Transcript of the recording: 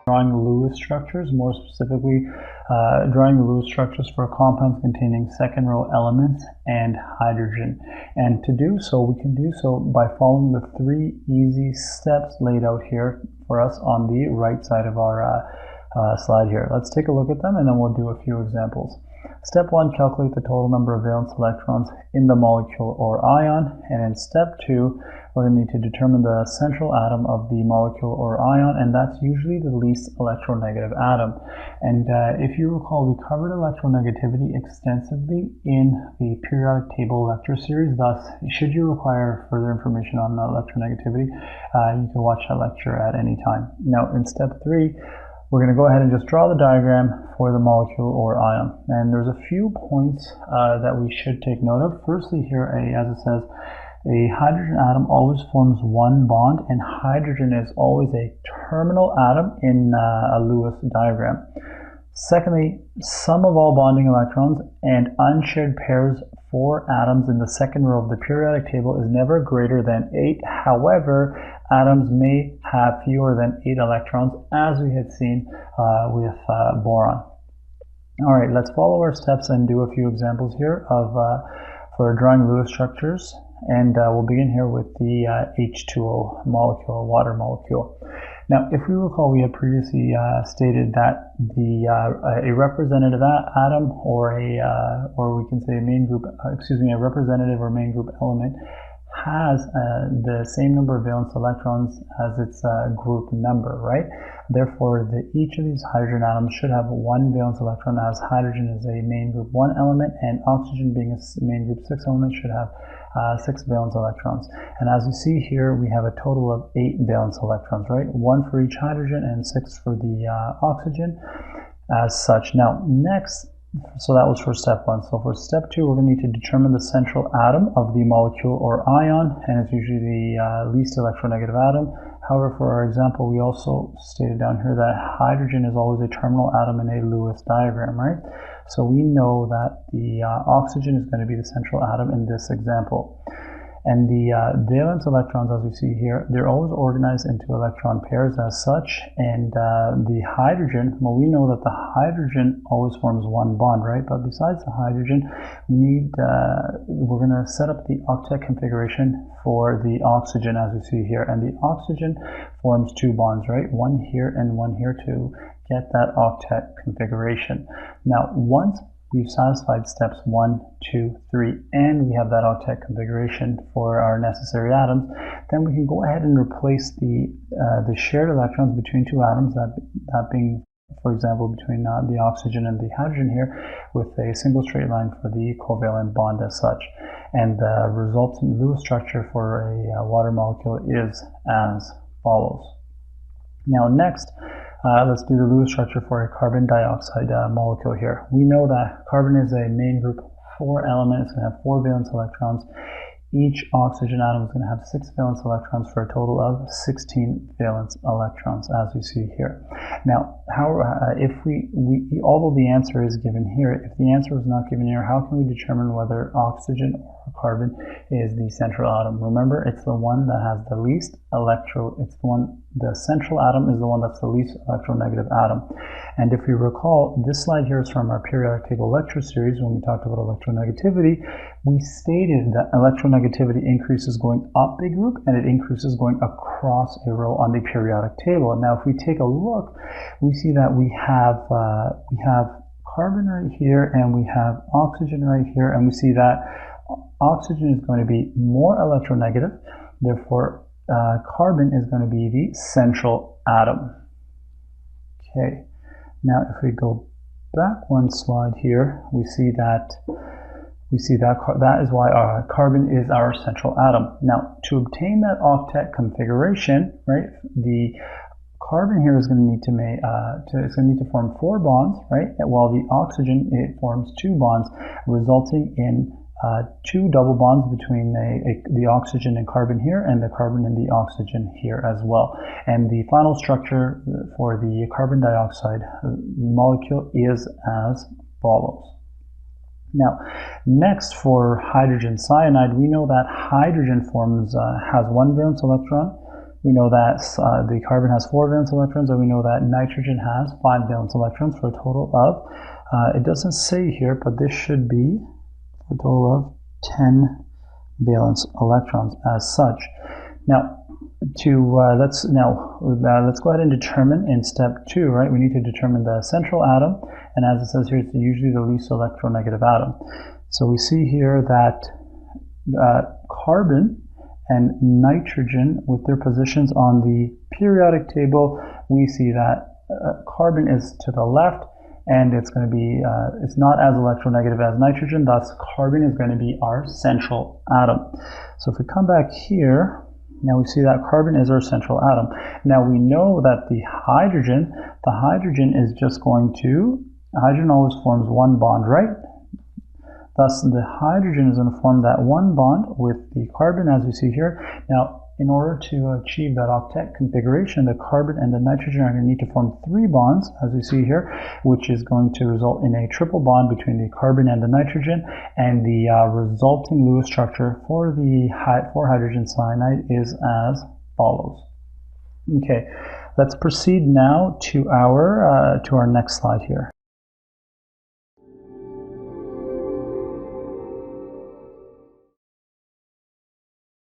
drawing Lewis structures, more specifically drawing Lewis structures for compounds containing second row elements and hydrogen. And to do so, we can do so by following the 3 easy steps laid out here for us on the right side of our slide here. Let's take a look at them and then we'll do a few examples. Step 1, calculate the total number of valence electrons in the molecule or ion. And in step 2, we're going to need to determine the central atom of the molecule or ion, and that's usually the least electronegative atom. And if you recall, we covered electronegativity extensively in the periodic table lecture series. Thus, should you require further information on electronegativity, you can watch that lecture at any time. Now, in step 3, we're going to go ahead and just draw the diagram for the molecule or ion. And there's a few points that we should take note of. Firstly here, as it says, a hydrogen atom always forms one bond, and hydrogen is always a terminal atom in a Lewis diagram. Secondly, sum of all bonding electrons and unshared pairs for atoms in the second row of the periodic table is never greater than 8. However, atoms may have fewer than 8 electrons, as we had seen with boron. All right, let's follow our steps and do a few examples here of for drawing Lewis structures. And we'll begin here with the H2O molecule, water molecule. Now, if we recall, we had previously stated that a representative atom or we can say a main group, a representative or main group element has the same number of valence electrons as its group number, right? Therefore, each of these hydrogen atoms should have 1 valence electron, as hydrogen is a main group 1 element, and oxygen, being a main group 6 element, should have 6 valence electrons. And as you see here, we have a total of 8 valence electrons, right? 1 for each hydrogen and 6 for the oxygen as such. Now, next, so that was for step 1. So for step 2, we're going to need to determine the central atom of the molecule or ion, and it's usually the least electronegative atom. However, for our example, we also stated down here that hydrogen is always a terminal atom in a Lewis diagram, right? So we know that the oxygen is going to be the central atom in this example. And the valence electrons, as we see here, they're always organized into electron pairs as such. And the hydrogen, well, we know that the hydrogen always forms one bond, right? But besides the hydrogen, we're going to set up the octet configuration for the oxygen, as we see here. And the oxygen forms 2 bonds, right? One here and one here to get that octet configuration. Now, once we've satisfied steps 1, 2, 3, and we have that octet configuration for our necessary atoms, then we can go ahead and replace the shared electrons between 2 atoms, that being, for example, between the oxygen and the hydrogen here, with a single straight line for the covalent bond as such. And the resultant Lewis structure for a water molecule is as follows. Now next, let's do the Lewis structure for a carbon dioxide molecule here. We know that carbon is a main group 4 element. It's going to have 4 valence electrons. Each oxygen atom is going to have 6 valence electrons for a total of 16 valence electrons, as we see here. Now, although the answer is given here, if the answer was not given here, how can we determine whether oxygen or carbon is the central atom? Remember, it's the one that has the least the central atom is the one that's the least electronegative atom. And if you recall, this slide here is from our periodic table lecture series when we talked about electronegativity. We stated that electronegativity increases going up a group and it increases going across a row on the periodic table. And now if we take a look, we see that we have carbon right here and we have oxygen right here, and we see that oxygen is going to be more electronegative. Therefore, carbon is going to be the central atom. Okay, now if we go back one slide here, we see that is why carbon is our central atom. Now, to obtain that octet configuration, right, the carbon here is going to need to form 4 bonds, right, while the oxygen, it forms 2 bonds, resulting in 2 double bonds between the oxygen and carbon here, and the carbon and the oxygen here as well. And the final structure for the carbon dioxide molecule is as follows. Now, next for hydrogen cyanide, we know that hydrogen has 1 valence electron, We know that the carbon has 4 valence electrons, and we know that nitrogen has 5 valence electrons for a total of, it doesn't say here, but this should be a total of 10 valence electrons as such. Now, let's go ahead and determine in step 2, right? We need to determine the central atom, and as it says here, it's usually the least electronegative atom. So we see here that carbon and nitrogen, with their positions on the periodic table, we see that carbon is to the left, and it's going to be, it's not as electronegative as nitrogen, thus carbon is going to be our central atom. So if we come back here, now we see that carbon is our central atom. Now we know that the hydrogen is just going to, hydrogen always forms one bond, right? Thus, the hydrogen is going to form that one bond with the carbon, as we see here. Now, in order to achieve that octet configuration, the carbon and the nitrogen are going to need to form 3 bonds, as we see here, which is going to result in a triple bond between the carbon and the nitrogen, and the resulting Lewis structure for the hydrogen cyanide is as follows. Okay, let's proceed now to our next slide here.